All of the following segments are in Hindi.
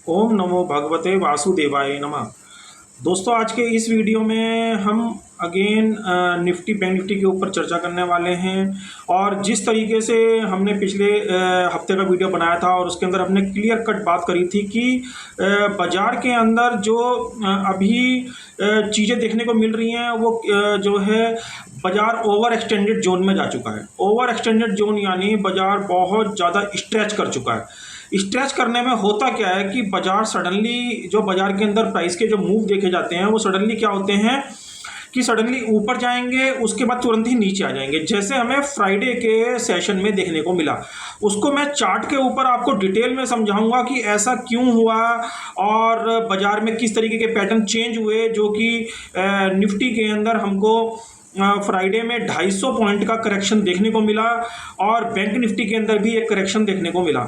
ओम नमो भगवते वासुदेवाय नमः। दोस्तों, आज के इस वीडियो में हम अगेन निफ्टी बैंक निफ्टी के ऊपर चर्चा करने वाले हैं। और जिस तरीके से हमने पिछले हफ्ते का वीडियो बनाया था और उसके अंदर हमने क्लियर कट बात करी थी कि बाज़ार के अंदर जो अभी चीज़ें देखने को मिल रही हैं वो जो है बाज़ार ओवर एक्सटेंडेड जोन में जा चुका है। ओवर एक्सटेंडेड जोन यानी बाज़ार बहुत ज़्यादा स्ट्रेच कर चुका है। स्ट्रेच करने में होता क्या है कि बाज़ार सडनली जो बाज़ार के अंदर प्राइस के जो मूव देखे जाते हैं वो सडनली क्या होते हैं कि सडनली ऊपर जाएंगे, उसके बाद तुरंत ही नीचे आ जाएंगे। जैसे हमें फ्राइडे के सेशन में देखने को मिला, उसको मैं चार्ट के ऊपर आपको डिटेल में समझाऊंगा कि ऐसा क्यों हुआ और बाज़ार में किस तरीके के पैटर्न चेंज हुए, जो कि निफ्टी के अंदर हमको फ्राइडे में 250 पॉइंट का करेक्शन देखने को मिला और बैंक निफ्टी के अंदर भी एक करेक्शन देखने को मिला।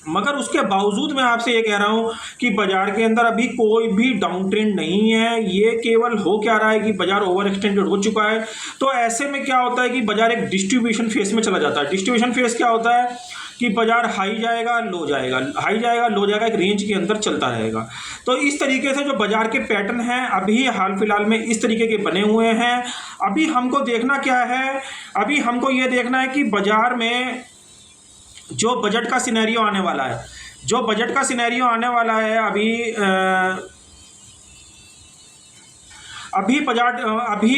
मगर उसके बावजूद मैं आपसे ये कह रहा हूँ कि बाज़ार के अंदर अभी कोई भी डाउन ट्रेंड नहीं है। ये केवल हो क्या रहा है कि बाज़ार ओवर एक्सटेंडेड हो चुका है। तो ऐसे में क्या होता है कि बाज़ार एक डिस्ट्रीब्यूशन फेस में चला जाता है। डिस्ट्रीब्यूशन फेस क्या होता है कि बाज़ार हाई जाएगा, लो जाएगा, हाई जाएगा, लो जाएगा, एक रेंज के अंदर चलता रहेगा। तो इस तरीके से जो बाज़ार के पैटर्न हैं अभी हाल फिलहाल में इस तरीके के बने हुए हैं। अभी हमको देखना क्या है, अभी हमको ये देखना है कि बाज़ार में जो बजट का सिनेरियो आने वाला है, जो बजट का सिनेरियो आने वाला है अभी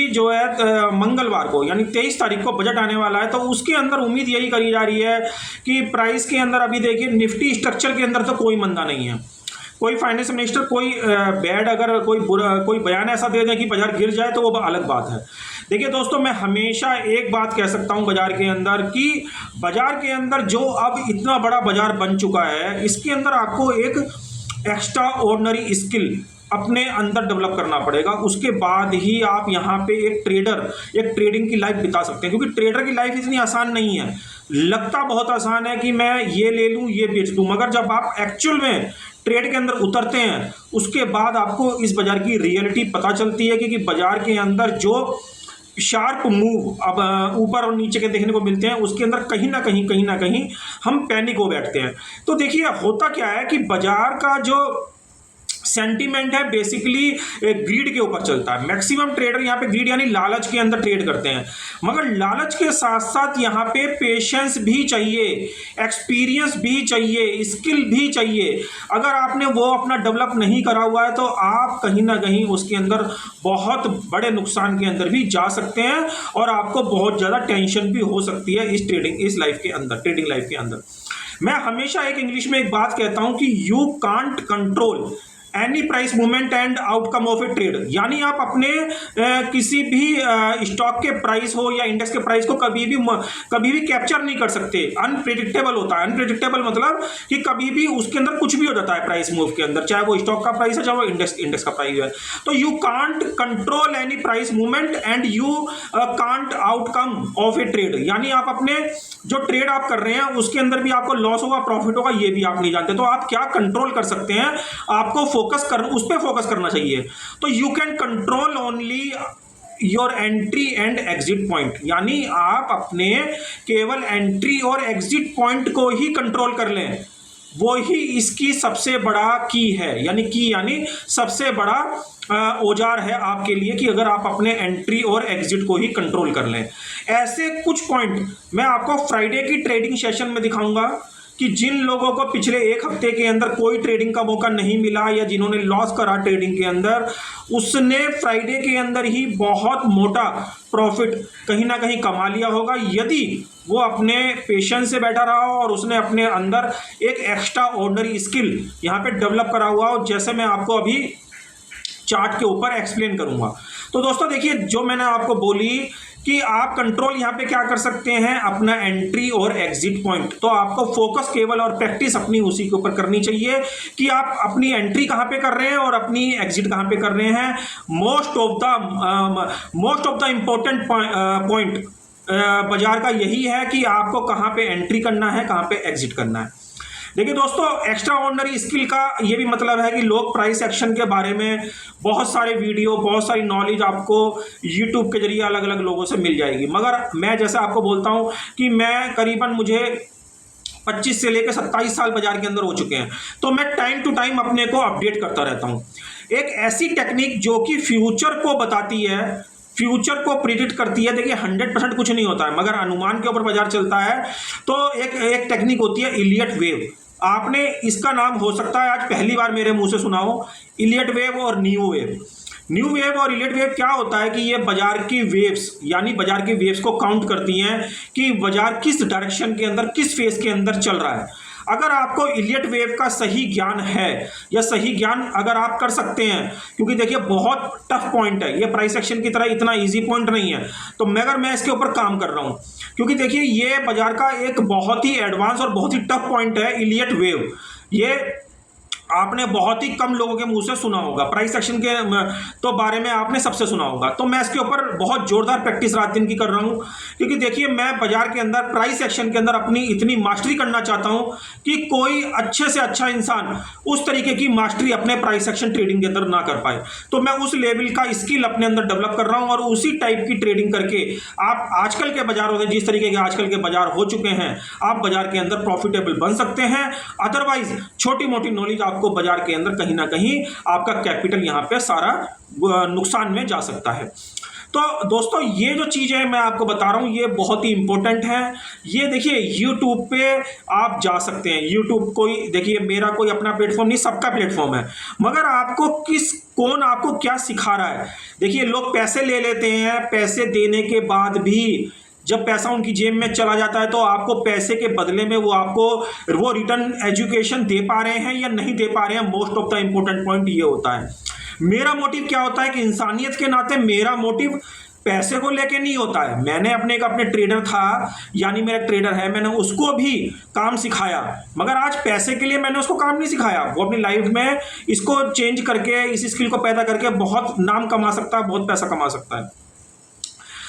जो है मंगलवार को यानी 23 तारीख को बजट आने वाला है। तो उसके अंदर उम्मीद यही करी जा रही है कि प्राइस के अंदर अभी देखिए निफ्टी स्ट्रक्चर के अंदर तो कोई मंदा नहीं है। कोई फाइनेंस मिनिस्टर कोई बैड अगर कोई बयान ऐसा दे दे कि बाजार गिर जाए तो वो अलग बात है। देखिए दोस्तों, मैं हमेशा एक बात कह सकता हूं बाजार के अंदर कि बाजार के अंदर जो अब इतना बड़ा बाजार बन चुका है, इसके अंदर आपको एक एक्स्ट्रा ऑर्डिनरी स्किल अपने अंदर डेवलप करना पड़ेगा। उसके बाद ही आप यहाँ पे एक ट्रेडिंग की लाइफ बिता सकते हैं। क्योंकि ट्रेडर की लाइफ इतनी आसान नहीं है। लगता बहुत आसान है कि मैं ये ले लूँ, ये बेच दूँ, मगर जब आप एक्चुअल में ट्रेड के अंदर उतरते हैं उसके बाद आपको इस बाजार की रियलिटी पता चलती है कि बाजार के अंदर जो शार्प मूव अब ऊपर और नीचे के देखने को मिलते हैं उसके अंदर कहीं ना कहीं हम पैनिक हो बैठते हैं। तो देखिए होता क्या है कि बाजार का जो सेंटीमेंट है बेसिकली ग्रीड के ऊपर चलता है। मैक्सिमम ट्रेडर यहाँ पे ग्रीड यानी लालच के अंदर ट्रेड करते हैं। मगर लालच के साथ साथ यहाँ पे पेशेंस भी चाहिए, एक्सपीरियंस भी चाहिए, स्किल भी चाहिए। अगर आपने वो अपना डेवलप नहीं करा हुआ है तो आप कहीं ना कहीं उसके अंदर बहुत बड़े नुकसान के अंदर भी जा सकते हैं और आपको बहुत ज़्यादा टेंशन भी हो सकती है इस ट्रेडिंग लाइफ के अंदर। मैं हमेशा एक इंग्लिश में एक बात कहता हूं कि you can't control any price movement and outcome of A trade. यानी आप अपने किसी भी स्टॉक के प्राइस हो या इंडेक्स के प्राइस को कभी भी कैप्चर नहीं कर सकते। अनप्रेडिक्टेबल होता है। अनप्रेडिक्टेबल मतलब कि कभी भी उसके अंदर कुछ भी हो जाता है प्राइस मूव के अंदर, चाहे वो स्टॉक का प्राइस है चाहे वो इंडेक्स का प्राइस है। तो you can't control any price movement and you can't outcome of A trade. यानी आप अपने जो ट्रेड आप कर रहे हैं उसके अंदर भी आपको लॉस होगा, प्रॉफिट होगा, ये भी आप नहीं जानते। तो आप क्या कंट्रोल कर सकते हैं, आपको उस पर फोकस करना चाहिए। तो you can control only your entry and exit point. यानी आप अपने केवल एंट्री और एग्जिट पॉइंट को ही कंट्रोल कर लें, वो ही इसकी सबसे बड़ा की है। यानी सबसे बड़ा औजार है आपके लिए कि अगर आप अपने एंट्री और एग्जिट को ही कंट्रोल कर लें। ऐसे कुछ पॉइंट मैं आपको फ्राइडे की ट्रेडिंग सेशन में दिखाऊंगा कि जिन लोगों को पिछले एक हफ्ते के अंदर कोई ट्रेडिंग का मौका नहीं मिला या जिन्होंने लॉस करा ट्रेडिंग के अंदर, उसने फ्राइडे के अंदर ही बहुत मोटा प्रॉफिट कहीं ना कहीं कमा लिया होगा यदि वो अपने पेशेंस से बैठा रहा हो और उसने अपने अंदर एक एक्स्ट्रा ऑर्डिनरी स्किल यहाँ पे डेवलप करा हुआ हो, जैसे मैं आपको अभी चार्ट के ऊपर एक्सप्लेन करूंगा। तो दोस्तों देखिए, जो मैंने आपको बोली कि आप कंट्रोल यहाँ पे क्या कर सकते हैं, अपना एंट्री और एग्जिट पॉइंट। तो आपको फोकस केवल और प्रैक्टिस अपनी उसी के ऊपर करनी चाहिए कि आप अपनी एंट्री कहाँ पे कर रहे हैं और अपनी एग्जिट कहाँ पे कर रहे हैं। Most of the important point बाजार का यही है कि आपको कहाँ पे एंट्री करना है, कहाँ पे एग्जिट करना है। देखिए दोस्तों, एक्स्ट्रा ऑर्डिनरी स्किल का ये भी मतलब है कि लोग प्राइस एक्शन के बारे में बहुत सारे वीडियो, बहुत सारी नॉलेज आपको यूट्यूब के जरिए अलग अलग लोगों से मिल जाएगी। मगर मैं जैसे आपको बोलता हूँ कि मैं करीबन मुझे 25 से लेकर 27 साल बाजार के अंदर हो चुके हैं। तो मैं टाइम टू टाइम अपने को अपडेट करता रहता हूँ। एक ऐसी टेक्निक जो कि फ्यूचर को बताती है, फ्यूचर को प्रिडिक्ट करती है। देखिए 100% कुछ नहीं होता है, मगर अनुमान के ऊपर बाजार चलता है। तो एक टेक्निक होती है इलियट वेव। आपने इसका नाम हो सकता है आज पहली बार मेरे मुंह से सुना हो, इलियट वेव और न्यू वेव। न्यू वेव और इलियट वेव क्या होता है कि ये बाजार की वेव्स, यानी बाजार की वेव्स को काउंट करती हैं कि बाजार किस डायरेक्शन के अंदर, किस फेज के अंदर चल रहा है। अगर आपको इलियट वेव का सही ज्ञान है, या सही ज्ञान अगर आप कर सकते हैं, क्योंकि देखिए बहुत टफ पॉइंट है ये, प्राइस एक्शन की तरह इतना इजी पॉइंट नहीं है, तो मगर मैं इसके ऊपर काम कर रहा हूं, क्योंकि देखिए ये बाजार का एक बहुत ही एडवांस और बहुत ही टफ पॉइंट है इलियट वेव। ये आपने बहुत ही कम लोगों के मुंह से सुना होगा, प्राइस एक्शन के तो बारे में आपने सबसे सुना होगा। तो मैं इसके ऊपर बहुत जोरदार प्रैक्टिस रात दिन की कर रहा हूं, क्योंकि देखिए मैं बाजार के अंदर प्राइस एक्शन के अंदर अपनी इतनी मास्टरी करना चाहता हूं कि कोई अच्छे से अच्छा इंसान उस तरीके की मास्टरी अपने प्राइस एक्शन ट्रेडिंग के अंदर ना कर पाए। तो मैं उस लेवल का स्किल अपने अंदर डेवलप कर रहा हूं, और उसी टाइप की ट्रेडिंग करके आप आजकल के बाजारों से, जिस तरीके के आजकल के बाजार हो चुके हैं, आप बाजार के अंदर प्रॉफिटेबल बन सकते हैं। अदरवाइज छोटी मोटी नॉलेज आपको बाजार के अंदर कहीं ना कहीं आपका कैपिटल यहां पे सारा नुकसान में जा सकता है। तो दोस्तों ये जो चीज़ें मैं आपको बता रहा हूं ये बहुत ही इंपॉर्टेंट है। ये देखिए यूट्यूब पे आप जा सकते हैं। यूट्यूब कोई, देखिए मेरा कोई अपना प्लेटफॉर्म नहीं, सबका प्लेटफॉर्म है, मगर आपको कौन आपको क्या सिखा रहा है। देखिए लोग पैसे ले लेते हैं, पैसे देने के बाद भी जब पैसा उनकी जेब में चला जाता है तो आपको पैसे के बदले में वो आपको वो रिटर्न एजुकेशन दे पा रहे हैं या नहीं दे पा रहे हैं। Most of the important point ये होता है। मेरा मोटिव क्या होता है कि इंसानियत के नाते मेरा मोटिव पैसे को लेके नहीं होता है। मैंने अपने ट्रेडर था, यानी मेरा ट्रेडर है, मैंने उसको भी काम सिखाया, मगर आज पैसे के लिए मैंने उसको काम नहीं सिखाया। वो अपनी लाइफ में इसको चेंज करके, इस स्किल को पैदा करके बहुत नाम कमा सकता है, बहुत पैसा कमा सकता है।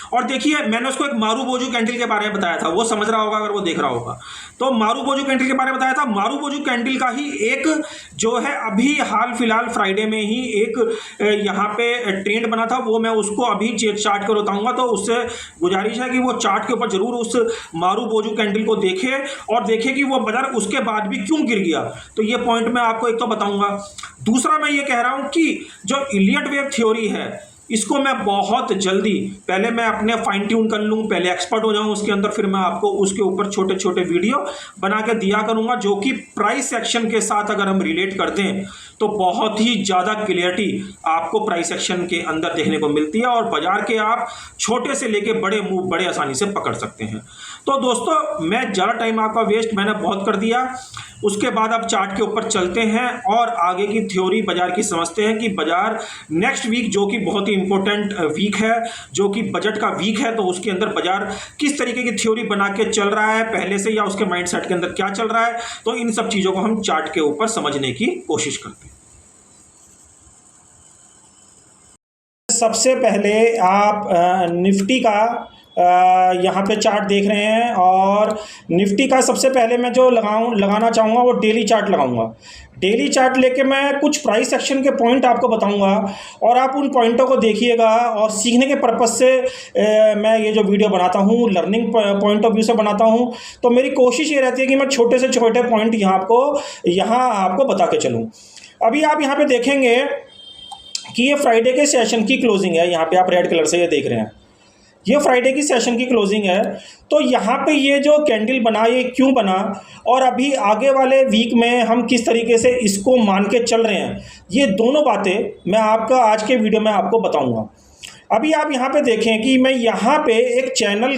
और देखिए मैंने उसको एक मारूबोजू कैंडल के बारे में बताया था, वो समझ रहा होगा अगर वो देख रहा होगा। तो मारूबोजू कैंडल के बारे में बताया था। मारूबोजू कैंडल का ही एक जो है अभी हाल फिलहाल फ्राइडे में ही एक यहाँ पे ट्रेंड बना था, वो मैं उसको अभी चार्ट कर बताऊंगा। तो उससे गुजारिश है कि वो चार्ट के ऊपर जरूर उस मारूबोजू कैंडल को देखे और देखे कि वो बाजार उसके बाद भी क्यों गिर गया। तो ये पॉइंट मैं आपको एक तो बताऊंगा। दूसरा मैं ये कह रहा हूं कि जो इलियट वेव थ्योरी है इसको मैं बहुत जल्दी, पहले मैं अपने फाइन ट्यून कर लूँ, पहले एक्सपर्ट हो जाऊँ उसके अंदर, फिर मैं आपको उसके ऊपर छोटे छोटे वीडियो बना के दिया करूँगा, जो कि प्राइस एक्शन के साथ अगर हम रिलेट कर दें तो बहुत ही ज़्यादा क्लियरिटी आपको प्राइस एक्शन के अंदर देखने को मिलती है, और बाजार के आप छोटे से लेके बड़े मूव बड़े आसानी से पकड़ सकते हैं। तो दोस्तों मैं ज़्यादा टाइम आपका वेस्ट मैंने बहुत कर दिया। उसके बाद अब चार्ट के ऊपर चलते हैं और आगे की थ्योरी बाजार की समझते हैं कि बाजार नेक्स्ट वीक, जो कि बहुत ही इंपॉर्टेंट वीक है, जो कि बजट का वीक है, तो उसके अंदर बाजार किस तरीके की थ्योरी बना के चल रहा है पहले से, या उसके माइंडसेट के अंदर क्या चल रहा है। तो इन सब चीज़ों को हम चार्ट के ऊपर समझने की कोशिश करते हैं। सबसे पहले आप निफ्टी का यहाँ पे चार्ट देख रहे हैं, और निफ्टी का सबसे पहले मैं जो लगाना चाहूँगा वो डेली चार्ट लगाऊंगा। डेली चार्ट लेके मैं कुछ प्राइस एक्शन के पॉइंट आपको बताऊंगा, और आप उन पॉइंटों को देखिएगा, और सीखने के पर्पज़ से मैं ये जो वीडियो बनाता हूँ लर्निंग पॉइंट ऑफ व्यू से बनाता हूँ। तो मेरी कोशिश ये रहती है कि मैं छोटे से छोटे पॉइंट यहाँ आपको बता के चलूँ। अभी आप यहाँ पर देखेंगे कि ये फ्राइडे के सेशन की क्लोजिंग है। यहाँ पे आप रेड कलर से ये देख रहे हैं, ये फ्राइडे की सेशन की क्लोजिंग है। तो यहाँ पे ये जो कैंडल बना ये क्यों बना, और अभी आगे वाले वीक में हम किस तरीके से इसको मान के चल रहे हैं, ये दोनों बातें मैं आपका आज के वीडियो में आपको बताऊंगा। अभी आप यहाँ पे देखें कि मैं यहाँ पे एक चैनल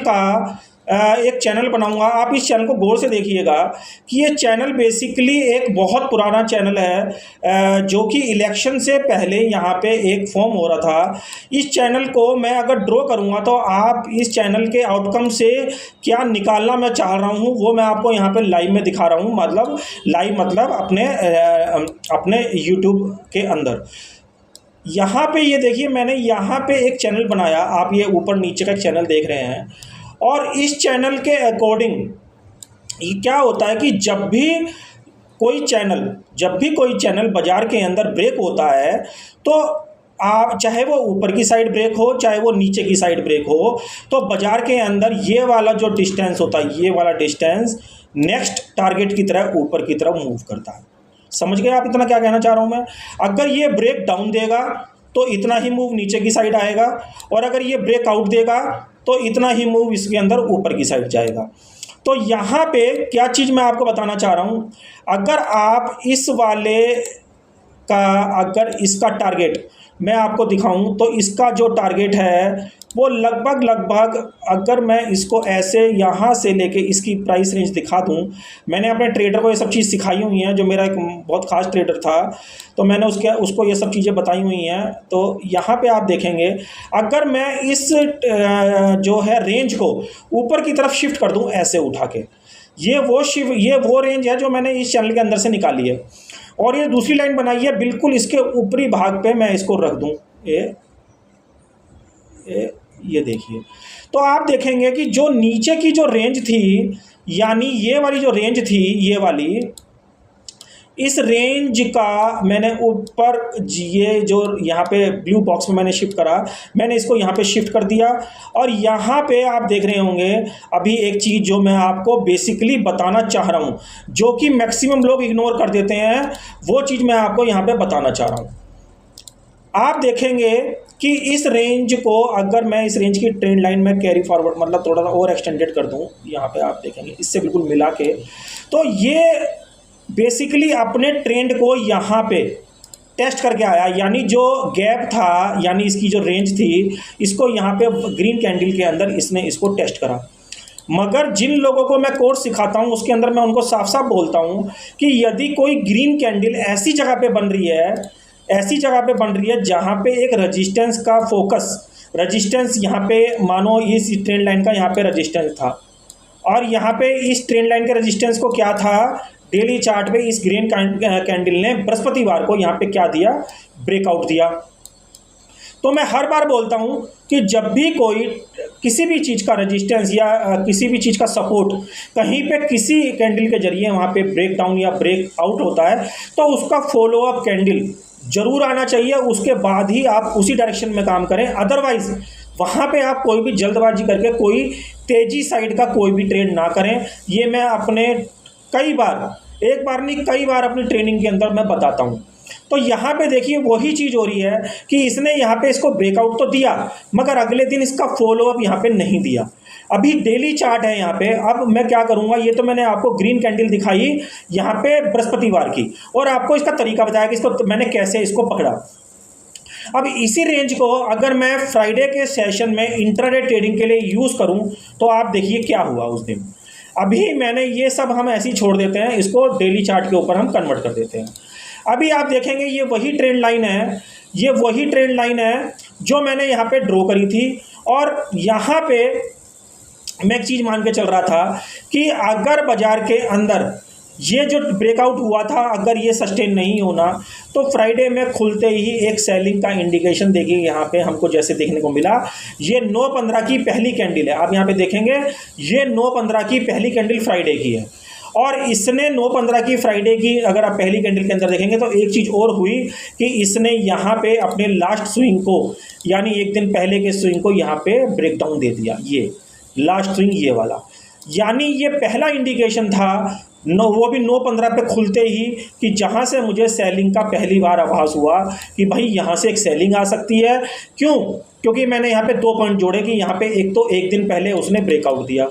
बनाऊंगा। आप इस चैनल को गौर से देखिएगा कि ये चैनल बेसिकली एक बहुत पुराना चैनल है, जो कि इलेक्शन से पहले यहाँ पे एक फॉर्म हो रहा था। इस चैनल को मैं अगर ड्रॉ करूँगा तो आप इस चैनल के आउटकम से क्या निकालना मैं चाह रहा हूँ वो मैं आपको यहाँ पे लाइव में दिखा रहा हूँ। मतलब लाइव मतलब अपने यूट्यूब के अंदर। यहाँ पे ये देखिए मैंने यहाँ पे एक चैनल बनाया, आप ये ऊपर नीचे का चैनल देख रहे हैं, और इस चैनल के अकॉर्डिंग ये क्या होता है कि जब भी कोई चैनल बाजार के अंदर ब्रेक होता है, तो आप चाहे वो ऊपर की साइड ब्रेक हो चाहे वो नीचे की साइड ब्रेक हो, तो बाजार के अंदर ये वाला जो डिस्टेंस होता है, ये वाला डिस्टेंस नेक्स्ट टारगेट की तरह ऊपर की तरफ मूव करता है। समझ गए आप इतना क्या कहना चाह रहा हूँ मैं? अगर ये ब्रेक डाउन देगा तो इतना ही मूव नीचे की साइड आएगा, और अगर ये ब्रेकआउट देगा तो इतना ही मूव इसके अंदर ऊपर की साइड जाएगा। तो यहाँ पे क्या चीज़ मैं आपको बताना चाह रहा हूँ, अगर आप इस वाले का, अगर इसका टारगेट मैं आपको दिखाऊं तो इसका जो टारगेट है वो लगभग अगर मैं इसको ऐसे यहाँ से लेके इसकी प्राइस रेंज दिखा दूं, मैंने अपने ट्रेडर को ये सब चीज़ सिखाई हुई हैं, जो मेरा एक बहुत खास ट्रेडर था, तो मैंने उसको ये सब चीज़ें बताई हुई हैं। तो यहाँ पे आप देखेंगे, अगर मैं इस जो है रेंज को ऊपर की तरफ शिफ्ट कर दूँ ऐसे उठा के, ये वो रेंज है जो मैंने इस चैनल के अंदर से निकाली है, और ये दूसरी लाइन बनाई है बिल्कुल इसके ऊपरी भाग पे मैं इसको रख दूं, ये देखिए, तो आप देखेंगे कि जो नीचे की जो रेंज थी, यानी ये वाली जो रेंज थी, ये वाली, इस रेंज का मैंने ऊपर ये जो यहाँ पे ब्लू बॉक्स में मैंने शिफ्ट करा, मैंने इसको यहाँ पे शिफ्ट कर दिया, और यहाँ पे आप देख रहे होंगे अभी एक चीज़ जो मैं आपको बेसिकली बताना चाह रहा हूँ, जो कि मैक्सिमम लोग इग्नोर कर देते हैं, वो चीज़ मैं आपको यहाँ पे बताना चाह रहा हूँ। आप देखेंगे कि इस रेंज को अगर मैं इस रेंज की ट्रेंड लाइन में कैरी फॉरवर्ड, मतलब थोड़ा सा और एक्सटेंडेड कर दूँ, यहाँ पे आप देखेंगे इससे बिल्कुल मिला के, तो ये बेसिकली अपने ट्रेंड को यहाँ पे टेस्ट करके आया, यानी जो गैप था, यानी इसकी जो रेंज थी, इसको यहाँ पे ग्रीन कैंडल के अंदर इसने इसको टेस्ट करा। मगर जिन लोगों को मैं कोर्स सिखाता हूँ उसके अंदर मैं उनको साफ साफ बोलता हूँ कि यदि कोई ग्रीन कैंडल ऐसी जगह पे बन रही है, ऐसी जगह पे बन रही है जहाँ पे एक रजिस्टेंस का फोकस, रजिस्टेंस यहाँ पे मानो इस ट्रेंड लाइन का यहाँ पे रजिस्टेंस था, और यहाँ पे इस ट्रेंड लाइन के रजिस्टेंस को क्या था, डेली चार्ट पे इस ग्रीन कैंडल ने बृहस्पतिवार को यहाँ पे क्या दिया, ब्रेकआउट दिया। तो मैं हर बार बोलता हूँ कि जब भी कोई किसी भी चीज़ का रेजिस्टेंस या किसी भी चीज़ का सपोर्ट कहीं पे किसी कैंडल के जरिए वहाँ पे ब्रेक डाउन या ब्रेक आउट होता है, तो उसका फॉलो अप कैंडल जरूर आना चाहिए, उसके बाद ही आप उसी डायरेक्शन में काम करें। अदरवाइज वहाँ पे आप कोई भी जल्दबाजी करके कोई तेजी साइड का कोई भी ट्रेड ना करें। ये मैं अपने कई बार, एक बार नहीं कई बार अपनी ट्रेनिंग के अंदर मैं बताता हूँ। तो यहाँ पे देखिए वही चीज़ हो रही है कि इसने यहाँ पे इसको ब्रेकआउट तो दिया, मगर अगले दिन इसका फॉलोअप यहाँ पे नहीं दिया। अभी डेली चार्ट है यहाँ पे, अब मैं क्या करूँगा, ये तो मैंने आपको ग्रीन कैंडल दिखाई यहाँ पे बृहस्पतिवार की, और आपको इसका तरीका बताया कि इसको मैंने कैसे इसको पकड़ा। अब इसी रेंज को अगर मैं फ्राइडे के सेशन में इंट्राडे ट्रेडिंग के लिए यूज़ करूँ तो आप देखिए क्या हुआ उस दिन। अभी मैंने ये सब हम ऐसे ही छोड़ देते हैं, इसको डेली चार्ट के ऊपर हम कन्वर्ट कर देते हैं। अभी आप देखेंगे ये वही ट्रेंड लाइन है, ये वही ट्रेंड लाइन है जो मैंने यहाँ पे ड्रॉ करी थी, और यहाँ पे मैं एक चीज़ मान के चल रहा था कि अगर बाजार के अंदर ये जो ब्रेकआउट हुआ था अगर ये सस्टेन नहीं होना तो फ्राइडे में खुलते ही एक सेलिंग का इंडिकेशन देखिए यहाँ पे हमको जैसे देखने को मिला। ये 9-15 की पहली कैंडल है, आप यहाँ पे देखेंगे ये 9-15 की पहली कैंडल फ्राइडे की है, और इसने 9-15 की फ्राइडे की अगर आप पहली कैंडल के अंदर देखेंगे तो एक चीज़ और हुई कि इसने यहाँ पे अपने लास्ट स्विंग को, यानी एक दिन पहले के स्विंग को यहाँ पे ब्रेक डाउन दे दिया। ये लास्ट स्विंग ये वाला, यानी ये पहला इंडिकेशन था वो भी 9-15 पे खुलते ही कि जहाँ से मुझे सेलिंग का पहली बार आभास हुआ कि भाई यहाँ से एक सेलिंग आ सकती है। क्यों? क्योंकि मैंने यहाँ पे 2 पॉइंट जोड़े कि यहाँ पे एक तो एक दिन पहले उसने ब्रेकआउट दिया,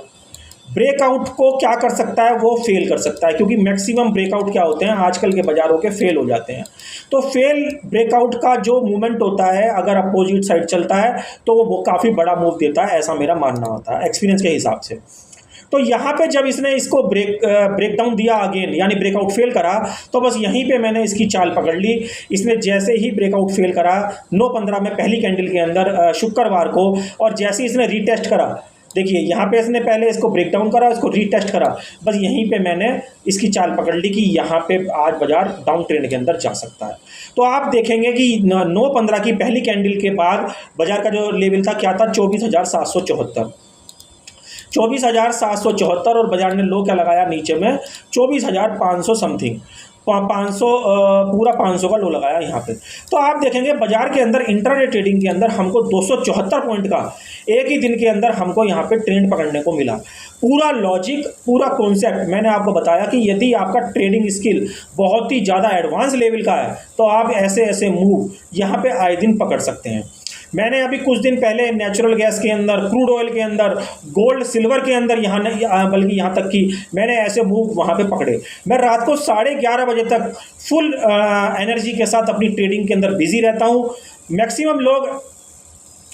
ब्रेकआउट को क्या कर सकता है, वो फेल कर सकता है, क्योंकि मैक्सिमम ब्रेकआउट क्या होते हैं आजकल के बाज़ारों के, फेल हो जाते हैं। तो फेल ब्रेकआउट का जो मूवमेंट होता है अगर अपोजिट साइड चलता है तो वो काफ़ी बड़ा मूव देता है, ऐसा मेरा मानना होता है एक्सपीरियंस के हिसाब से। तो यहाँ पे जब इसने इसको ब्रेक डाउन दिया अगेन, यानी ब्रेकआउट फेल करा, तो बस यहीं पे मैंने इसकी चाल पकड़ ली। इसने जैसे ही ब्रेकआउट फेल करा 9-15 में पहली कैंडल के अंदर शुक्रवार को, और जैसे ही इसने रीटेस्ट करा, देखिए यहाँ पे इसने पहले इसको ब्रेक डाउन करा, इसको रीटेस्ट करा, बस यहीं पे मैंने इसकी चाल पकड़ ली कि यहाँ पे आज बाजार डाउन ट्रेंड के अंदर जा सकता है। तो आप देखेंगे कि 9-15 की पहली कैंडल के बाद बाजार का जो लेवल था क्या था, 24,774 और बाजार ने लो क्या लगाया नीचे में 24,500 समथिंग। 500 पूरा 500 का लो लगाया यहाँ पे। तो आप देखेंगे बाजार के अंदर इंट्राडे ट्रेडिंग के अंदर हमको 274 पॉइंट का एक ही दिन के अंदर हमको यहाँ पे ट्रेंड पकड़ने को मिला। पूरा लॉजिक, पूरा कॉन्सेप्ट मैंने आपको बताया कि यदि आपका ट्रेडिंग स्किल बहुत ही ज़्यादा एडवांस लेवल का है तो आप ऐसे ऐसे मूव यहाँ पे आए दिन पकड़ सकते हैं। मैंने अभी कुछ दिन पहले नेचुरल गैस के अंदर, क्रूड ऑयल के अंदर, गोल्ड सिल्वर के अंदर यहाँ नहीं बल्कि यहाँ तक कि मैंने ऐसे मूव वहाँ पे पकड़े। मैं रात को 11:30 बजे तक फुल एनर्जी के साथ अपनी ट्रेडिंग के अंदर बिजी रहता हूँ। मैक्सिमम लोग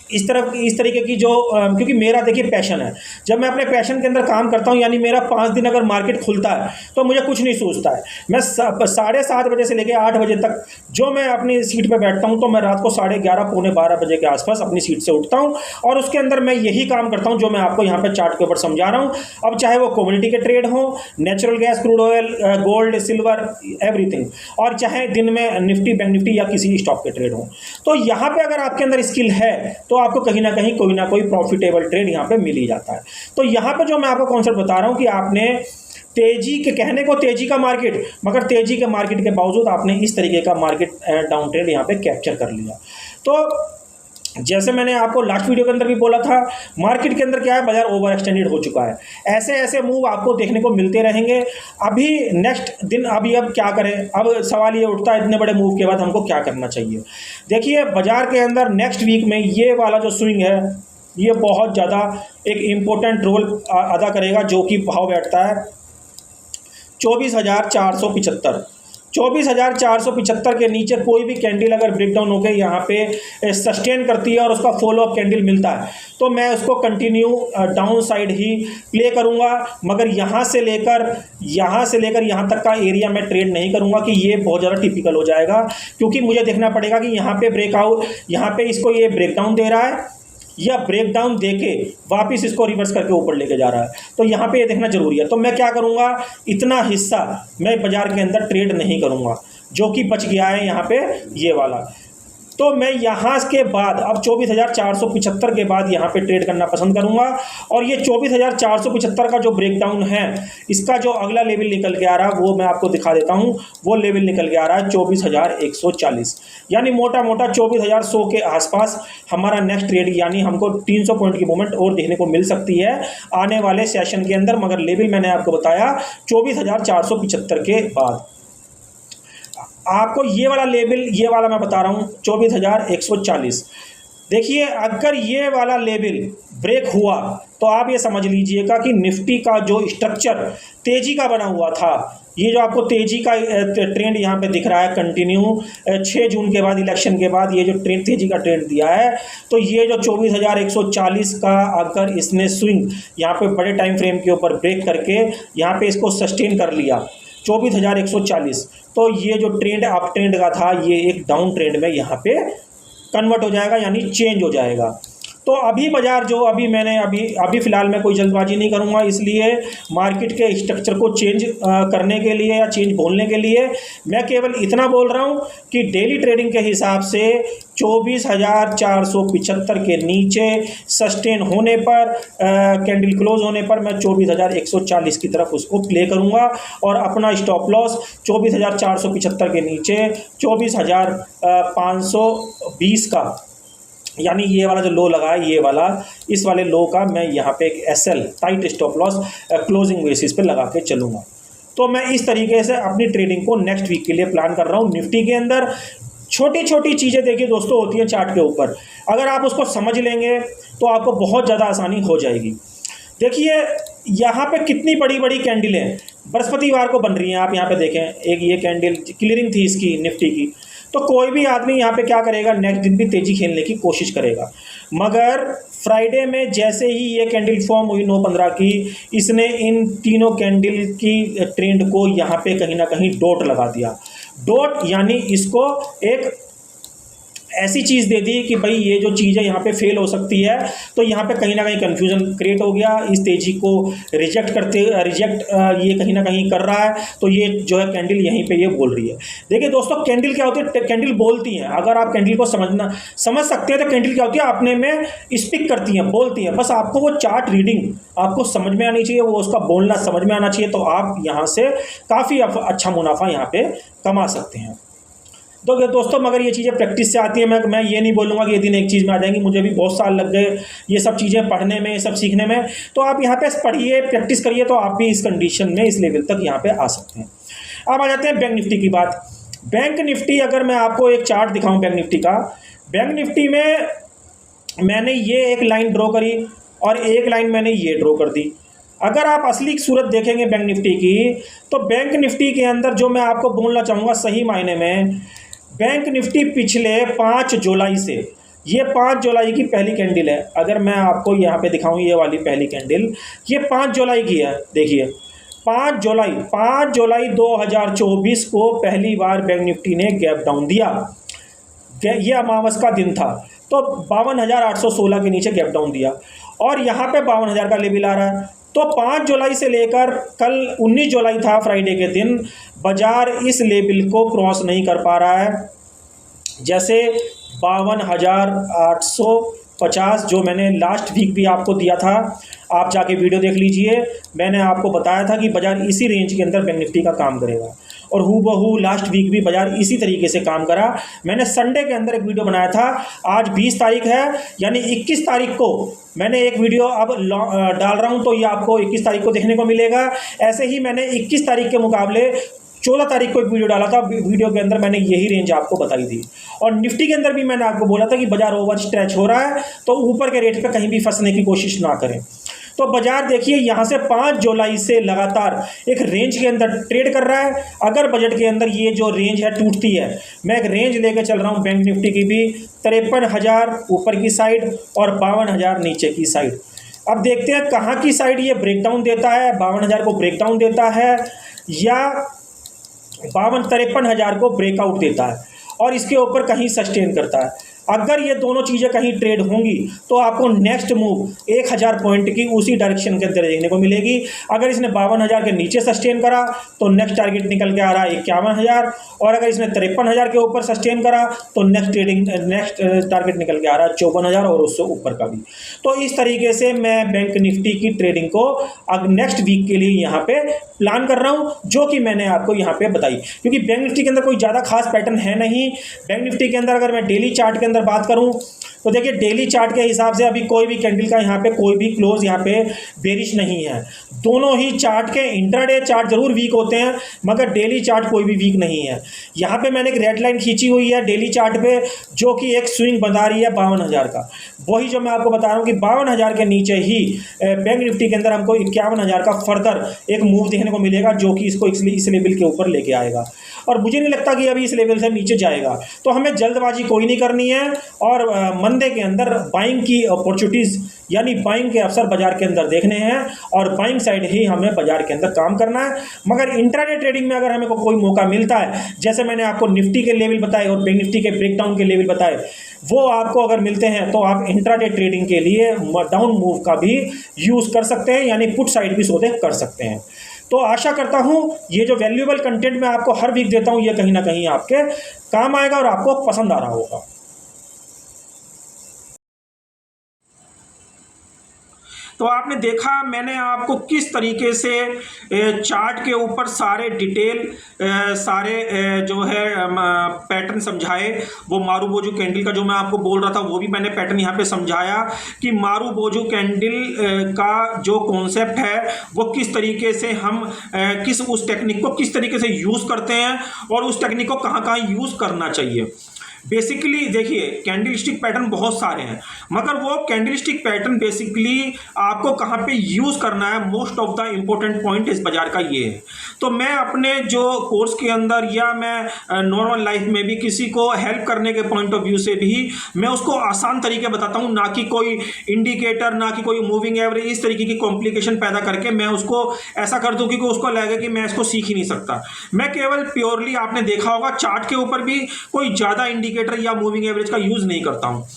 इस तरीके की जो क्योंकि मेरा देखिए पैशन है, जब मैं अपने पैशन के अंदर काम करता हूं, यानी मेरा 5 दिन अगर मार्केट खुलता है तो मुझे कुछ नहीं सोचता है। मैं 7:30 बजे से लेकर 8 बजे तक जो मैं अपनी सीट पे बैठता हूं, तो मैं रात को 11:30 पौने 12 बजे के आसपास अपनी सीट से उठता हूं और उसके अंदर मैं यही काम करता हूं जो मैं आपको यहाँ पे चार्ट के ऊपर समझा रहा हूँ। अब चाहे वो कम्युनिटी के ट्रेड हो, natural gas, crude oil, gold, silver, everything, और चाहे दिन में निफ्टी, बैंक निफ्टी या किसी स्टॉक के ट्रेड हो, तो यहाँ पे अगर आपके अंदर स्किल है तो आपको कहीं ना कहीं कोई ना कोई प्रॉफिटेबल ट्रेड यहाँ पे मिल ही जाता है। तो यहाँ पे जो मैं आपको कॉन्सेप्ट बता रहा हूँ कि आपने तेजी के कहने को तेजी का मार्केट, मगर तेजी के मार्केट के बावजूद आपने इस तरीके का मार्केट डाउन ट्रेड यहाँ पे कैप्चर कर लिया। तो जैसे मैंने आपको लास्ट वीडियो के अंदर भी बोला था, मार्केट के अंदर क्या है, बाजार ओवर एक्सटेंडेड हो चुका है। ऐसे ऐसे मूव आपको देखने को मिलते रहेंगे। अभी नेक्स्ट दिन अब क्या करें, अब सवाल ये उठता है इतने बड़े मूव के बाद हमको क्या करना चाहिए। देखिए बाजार के अंदर नेक्स्ट वीक में ये वाला जो स्विंग है ये बहुत ज़्यादा एक इम्पोर्टेंट रोल अदा करेगा, जो कि भाव बैठता है 24,475। 24,475 के नीचे कोई भी कैंडल अगर ब्रेकडाउन होकर यहाँ पे सस्टेन करती है और उसका फॉलो अप कैंडल मिलता है तो मैं उसको कंटिन्यू डाउन साइड ही प्ले करूँगा, मगर यहाँ से लेकर यहाँ तक का एरिया मैं ट्रेड नहीं करूँगा कि ये बहुत ज़्यादा टिपिकल हो जाएगा, क्योंकि मुझे देखना पड़ेगा कि यहाँ पे ब्रेकआउट, यहाँ पे इसको ये ब्रेकडाउन दे रहा है या ब्रेकडाउन देके वापस इसको रिवर्स करके ऊपर लेके जा रहा है, तो यहाँ पे ये देखना जरूरी है। तो मैं क्या करूँगा, इतना हिस्सा मैं बाजार के अंदर ट्रेड नहीं करूँगा, जो कि बच गया है यहाँ पे ये वाला। तो मैं यहाँ के बाद अब 24,475 के बाद यहाँ पे ट्रेड करना पसंद करूँगा। और ये 24,475 का जो ब्रेकडाउन है, इसका जो अगला लेवल निकल के आ रहा है वो मैं आपको दिखा देता हूँ। वो लेवल निकल के आ रहा है 24,140, यानी मोटा मोटा 24,100 के आसपास हमारा नेक्स्ट ट्रेड, यानी हमको 300 पॉइंट की मूवमेंट और देखने को मिल सकती है आने वाले सेशन के अंदर। मगर लेवल मैंने आपको बताया 24,475 के बाद। आपको ये वाला लेवल, ये वाला मैं बता रहा हूँ 24,140। देखिए अगर ये वाला लेवल ब्रेक हुआ तो आप ये समझ लीजिएगा कि निफ्टी का जो स्ट्रक्चर तेजी का बना हुआ था, ये जो आपको तेजी का ट्रेंड यहाँ पे दिख रहा है कंटिन्यू 6 जून के बाद, इलेक्शन के बाद ये जो ट्रेंड तेजी का ट्रेंड दिया है, तो ये जो 24,140 का अगर इसने स्विंग यहाँ पे बड़े टाइम फ्रेम के ऊपर ब्रेक करके यहाँ पे इसको सस्टेन कर लिया 24,140, तो ये जो ट्रेंड अप ट्रेंड का था ये एक डाउन ट्रेंड में यहाँ पे कन्वर्ट हो जाएगा, यानी चेंज हो जाएगा। तो अभी बाजार जो अभी फ़िलहाल मैं कोई जल्दबाजी नहीं करूँगा, इसलिए मार्केट के स्ट्रक्चर को चेंज करने के लिए या चेंज बोलने के लिए मैं केवल इतना बोल रहा हूँ कि डेली ट्रेडिंग के हिसाब से 24,475 के नीचे सस्टेन होने पर, कैंडल क्लोज होने पर मैं 24,140 की तरफ उसको प्ले करूँगा और अपना स्टॉप लॉस 24,475 के नीचे 24,520 का, यानी ये वाला जो लो लगा है ये वाला, इस वाले लो का मैं यहाँ पे एक SL tight stop loss closing basis पे लगा के चलूँगा। तो मैं इस तरीके से अपनी ट्रेडिंग को नेक्स्ट वीक के लिए प्लान कर रहा हूँ। निफ्टी के अंदर छोटी छोटी चीज़ें देखिए दोस्तों होती हैं चार्ट के ऊपर, अगर आप उसको समझ लेंगे तो आपको बहुत ज़्यादा आसानी हो जाएगी। देखिए यहाँ पे कितनी बड़ी बड़ी कैंडलें बृहस्पतिवार को बन रही हैं, आप यहाँ पे देखें, एक ये कैंडल क्लियरिंग थी इसकी निफ्टी की, तो कोई भी आदमी यहाँ पे क्या करेगा, नेक्स्ट दिन भी तेजी खेलने की कोशिश करेगा। मगर फ्राइडे में जैसे ही ये कैंडल फॉर्म हुई 9/15 की, इसने इन तीनों कैंडल की ट्रेंड को यहाँ पे कहीं ना कहीं डॉट लगा दिया। डॉट यानी इसको एक ऐसी चीज़ दे दी कि भाई ये जो चीज़ है यहाँ पे फेल हो सकती है, तो यहाँ पे कहीं ना कहीं कन्फ्यूजन क्रिएट हो गया, इस तेजी को रिजेक्ट ये कहीं ना कहीं कर रहा है, तो ये जो है कैंडल यहीं पे ये बोल रही है। देखिए दोस्तों, कैंडल क्या होती है, कैंडल बोलती हैं। अगर आप कैंडल को समझ सकते हैं तो कैंडल क्या होती है, अपने में स्पीक करती हैं, बोलती हैं। बस आपको वो चार्ट रीडिंग आपको समझ में आनी चाहिए, वो उसका बोलना समझ में आना चाहिए, तो आप यहाँ से काफ़ी अच्छा मुनाफा यहाँ पे कमा सकते हैं। तो दोस्तों, मगर ये चीज़ें प्रैक्टिस से आती है। मैं ये नहीं बोलूँगा कि ये दिन एक चीज़ में आ जाएंगी। मुझे भी बहुत साल लग गए ये सब चीज़ें पढ़ने में, ये सब सीखने में। तो आप यहाँ पे पढ़िए, प्रैक्टिस करिए, तो आप भी इस कंडीशन में, इस लेवल तक यहाँ पे आ सकते हैं। अब आ जाते हैं बैंक निफ्टी की बात। बैंक निफ्टी, अगर मैं आपको एक चार्ट दिखाऊँ बैंक निफ्टी का, बैंक निफ्टी में मैंने ये एक लाइन ड्रॉ करी और एक लाइन मैंने ये ड्रॉ कर दी। अगर आप असली सूरत देखेंगे बैंक निफ्टी की, तो बैंक निफ्टी के अंदर जो मैं आपको बोलना चाहूँगा सही मायने में, बैंक निफ्टी पिछले 5 जुलाई से, ये 5 जुलाई की पहली कैंडल है। अगर मैं आपको यहाँ पे दिखाऊँ, ये वाली पहली कैंडल ये 5 जुलाई की है। देखिए 5 जुलाई 2024 को पहली बार बैंक निफ्टी ने गैप डाउन दिया। ये अमावस का दिन था, तो 52,816 के नीचे गैप डाउन दिया और यहाँ पे 52,000 का लेवल आ रहा है। तो 5 जुलाई से लेकर कल 19 जुलाई था, फ्राइडे के दिन, बाजार इस लेवल को क्रॉस नहीं कर पा रहा है। जैसे 52,850 जो मैंने लास्ट वीक भी आपको दिया था, आप जाके वीडियो देख लीजिए। मैंने आपको बताया था कि बाजार इसी रेंज के अंदर बैंक निफ्टी का काम करेगा, और हूबहू लास्ट वीक भी बाजार इसी तरीके से काम करा। मैंने संडे के अंदर एक वीडियो बनाया था। आज 20 तारीख है, यानी 21 तारीख को मैंने एक वीडियो अब डाल रहा हूं, तो ये आपको 21 तारीख को देखने को मिलेगा। ऐसे ही मैंने 21 तारीख के मुकाबले 14 तारीख को एक वीडियो डाला था। वीडियो के अंदर मैंने यही रेंज आपको बताई थी, और निफ्टी के अंदर भी मैंने आपको बोला था कि बाजार ओवर स्ट्रेच हो रहा है, तो ऊपर के रेट पे कहीं भी फंसने की कोशिश ना करें। तो बाजार देखिए यहाँ से 5 जुलाई से लगातार एक रेंज के अंदर ट्रेड कर रहा है। अगर बजट के अंदर ये जो रेंज है टूटती है, मैं एक रेंज लेके चल रहा हूँ बैंक निफ्टी की भी, 53,000 ऊपर की साइड और 52,000 नीचे की साइड। अब देखते हैं कहाँ की साइड ये ब्रेकडाउन देता है, 52,000 को ब्रेकडाउन देता है या 53,000 को ब्रेकआउट देता है और इसके ऊपर कहीं सस्टेन करता है। अगर ये दोनों चीज़ें कहीं ट्रेड होंगी तो आपको नेक्स्ट मूव 1,000 पॉइंट की उसी डायरेक्शन के अंदर देखने को मिलेगी। अगर इसने 52,000 के नीचे सस्टेन करा तो नेक्स्ट टारगेट निकल के आ रहा है 51,000, और अगर इसने 53,000 के ऊपर सस्टेन करा तो नेक्स्ट टारगेट निकल के आ रहा है 54,000 और उससे ऊपर का भी। तो इस तरीके से मैं बैंक निफ्टी की ट्रेडिंग को अब नेक्स्ट वीक के लिए यहाँ पे प्लान कर रहा हूँ, जो कि मैंने आपको यहाँ पे बताई। क्योंकि बैंक निफ्टी के अंदर कोई ज़्यादा खास पैटर्न है नहीं। बैंक निफ्टी के अंदर अगर मैं डेली चार्ट के अंदर बात करूं तो देखिए डेली चार्ट के हिसाब से अभी कोई भी कैंडल का यहाँ पे कोई भी क्लोज यहाँ पे बेरिश नहीं है। दोनों ही चार्ट के इंट्राडे चार्ट जरूर वीक होते हैं, मगर डेली चार्ट कोई भी वीक नहीं है। यहाँ पे मैंने एक रेड लाइन खींची हुई है डेली चार्ट पे, जो कि एक स्विंग बना रही है 52,000 का। वही जो मैं आपको बता रहा हूँ कि 52,000 के नीचे ही बैंक निफ्टी के अंदर हमको 51,000 का फर्दर एक मूव देखने को मिलेगा, जो कि इसको इस लेवल के ऊपर लेके आएगा। और मुझे नहीं लगता कि अभी इस लेवल से नीचे जाएगा। तो हमें जल्दबाजी कोई नहीं करनी है, और मंदे के अंदर बाइंग की अपॉर्चुनिटीज़ यानी बाइंग के अवसर बाजार के अंदर देखने हैं, और बाइंग साइड ही हमें बाजार के अंदर काम करना है। मगर इंट्राडे ट्रेडिंग में अगर हमें कोई मौका मिलता है, जैसे मैंने आपको निफ्टी के लेवल बताए और बैंक निफ्टी के ब्रेकडाउन के लेवल बताए, वो आपको अगर मिलते हैं तो आप इंट्राडे ट्रेडिंग के लिए डाउन मूव का भी यूज़ कर सकते हैं, यानी पुट साइड भी सौदे कर सकते हैं। तो आशा करता हूं ये जो वैल्यूएबल कंटेंट मैं आपको हर वीक देता हूं, ये कहीं ना कहीं आपके काम आएगा और आपको पसंद आ रहा होगा। तो आपने देखा मैंने आपको किस तरीके से चार्ट के ऊपर सारे डिटेल सारे जो है पैटर्न समझाए। वो मारूबोजू कैंडल का जो मैं आपको बोल रहा था वो भी मैंने पैटर्न यहाँ पे समझाया कि मारूबोजू कैंडल का जो कॉन्सेप्ट है वो किस तरीके से हम उस टेक्निक को किस तरीके से यूज़ करते हैं और उस टेक्निक को कहाँ कहाँ यूज़ करना चाहिए। बेसिकली देखिए कैंडलस्टिक पैटर्न बहुत सारे हैं, मगर वो कैंडलस्टिक पैटर्न बेसिकली आपको कहाँ पे यूज़ करना है, most of the important point इस बाजार का ये है। तो मैं अपने जो कोर्स के अंदर या मैं नॉर्मल लाइफ में भी किसी को हेल्प करने के पॉइंट ऑफ व्यू से भी मैं उसको आसान तरीके बताता हूँ, ना कि कोई इंडिकेटर, ना कि कोई मूविंग एवरेज, इस तरीके की कॉम्प्लिकेशन पैदा करके मैं उसको ऐसा कर दूँ कि उसको लगे कि मैं इसको सीख ही नहीं सकता। मैं केवल प्योरली आपने देखा होगा चार्ट के ऊपर भी कोई ज़्यादा इंडिकेटर या मूविंग एवरेज का यूज़ नहीं करता हूँ।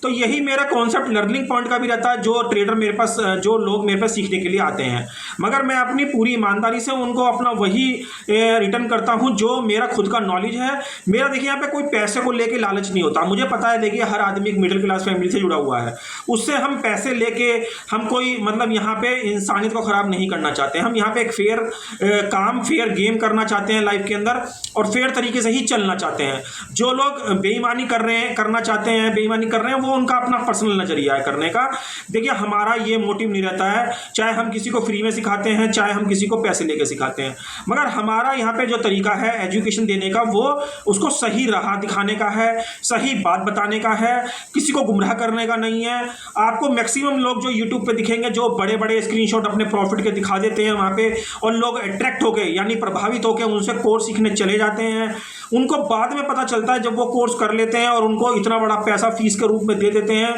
तो यही मेरा कॉन्सेप्ट लर्निंग पॉइंट का भी रहता है, जो ट्रेडर मेरे पास, जो लोग मेरे पास सीखने के लिए आते हैं, मगर मैं अपनी पूरी ईमानदारी से उनको अपना वही रिटर्न करता हूं जो मेरा खुद का नॉलेज है। मेरा देखिए यहाँ पे कोई पैसे को लेके लालच नहीं होता। मुझे पता है देखिए हर आदमी एक मिडिल क्लास फैमिली से जुड़ा हुआ है, उससे हम पैसे लेके हम कोई मतलब यहाँ पे इंसानियत को ख़राब नहीं करना चाहते। हम यहाँ पे एक फेयर काम, फेयर गेम करना चाहते हैं लाइफ के अंदर, और फेयर तरीके से ही चलना चाहते हैं। जो लोग बेईमानी कर रहे हैं, करना चाहते हैं, बेईमानी कर रहे हैं, वो उनका अपना पर्सनल नजरिया है करने का। देखिए हमारा ये मोटिव नहीं रहता है, चाहे हम किसी को फ्री में सिखाते हैं, चाहे हम किसी को पैसे लेके सिखाते हैं, मगर हमारा यहाँ पे जो तरीका है एजुकेशन देने का, वो उसको सही राह दिखाने का है, सही बात बताने का है, किसी को गुमराह करने का नहीं है। आपको मैक्सिमम लोग जो यूट्यूब पे दिखेंगे, जो बड़े बड़े स्क्रीनशॉट अपने प्रॉफिट के दिखा देते हैं वहाँ पे, और लोग अट्रैक्ट होके यानी प्रभावित होकर उनसे कोर्स सीखने चले जाते हैं। उनको बाद में पता चलता है जब वो कोर्स कर लेते हैं और उनको इतना बड़ा पैसा फीस के रूप में दे देते हैं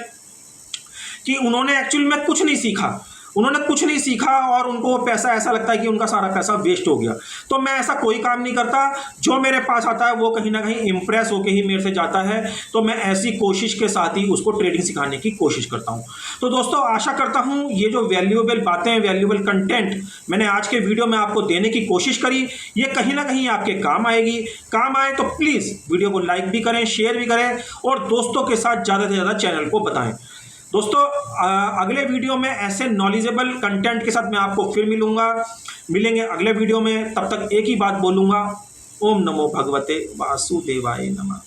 कि उन्होंने एक्चुअली में कुछ नहीं सीखा, उन्होंने कुछ नहीं सीखा, और उनको वो पैसा ऐसा लगता है कि उनका सारा पैसा वेस्ट हो गया। तो मैं ऐसा कोई काम नहीं करता। जो मेरे पास आता है वो कहीं ना कहीं इम्प्रेस होकर ही मेरे से जाता है, तो मैं ऐसी कोशिश के साथ ही उसको ट्रेडिंग सिखाने की कोशिश करता हूँ। तो दोस्तों आशा करता हूँ ये जो वैल्यूएबल बातें, वैल्यूएबल कंटेंट मैंने आज के वीडियो में आपको देने की कोशिश करी, ये कहीं ना कहीं आपके काम आएगी। काम आए तो प्लीज़ वीडियो को लाइक भी करें, शेयर भी करें, और दोस्तों के साथ ज़्यादा से ज़्यादा चैनल को बताएं। दोस्तों अगले वीडियो में ऐसे नॉलेजेबल कंटेंट के साथ मैं आपको फिर मिलेंगे अगले वीडियो में। तब तक एक ही बात बोलूँगा, ओम नमो भगवते वासुदेवाय नमः।